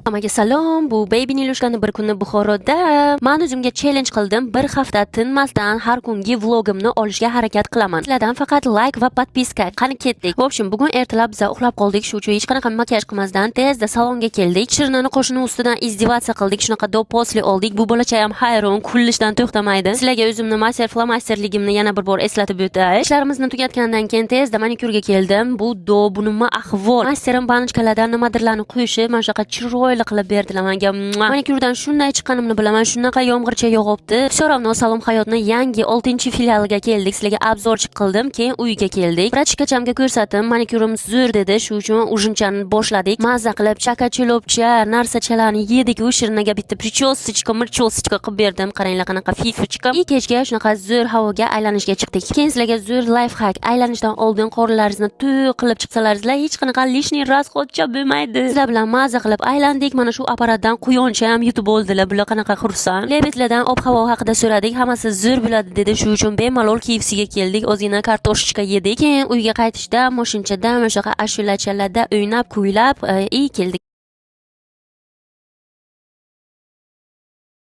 Hammaga salom. Bu Baby Nilushkani bir kuni Buxoroda men o'zimga challenge qildim. Bir hafta tinmasdan har kungi vlogimni olishga harakat qilaman. Sizlardan faqat like va podpiska. Qani ketdik. В общем, bugun ertalab biz uxlab qoldik. Shu uchun hech qanaqa makiyaj qilmasdan tezda salonga keldik. Shirnani qo'shni ustidan izdivatsiya qildik. Shunaqa doposli oldik. Bu bolacha ham hayron, kullishdan to'xtamaydi. Sizlarga o'zimni master flamasterligimni yana bir bor eslatib o'tay. Ishlarimizni tugatgandan keyin tezda manikyurga keldim. Bu bu nima ahvol? Masterim banchkalardan nimadirlarni quyishib, mana shunaqa chiroyli qilib berdilar menga. Manikyurdan shunday chiqqanimni bilaman. Shunaqa yomg'ircha yog'ibdi. So'rovno Salom hayotni yangi 6-filialiga keldik. Sizlarga obzorchi qildim, keyin uyga keldik. Prachkachamga ko'rsatdim, manikyurim zo'r dedi. Shu uchun ujinchani boshladik. Mazza qilib chaka-chulopcha narsachalarni yedik. U shirnaga bitta prichosочка, mirchosочка qilib berdim. Qaranglar qanaqa fifuchka. Kechga shunaqa zo'r havoga aylanishga chiqdik. Keyin sizlarga zo'r life hack. Aylanishdan oldin qorinlaringizni to'q qilib chiqsalaringizlar hech qanaqa lishniy rasxodcha bo'lmaydi. Sizlar bilan mazza qilib aylandik. Mana shu apparatdan quyoncha ham yutib oldilar. Bular qanaqa xursand. Lebetlardan ob-havo haqida so'radik. Hammasi zo'r bo'ladi dedi. Shu uchun bemalol KFCga keldik. Ozgina kartoshka yedik. Keyin uyga qaytishda mashinchada mana shunaqa ashulachalarda o'ynab, kuylab, keldik.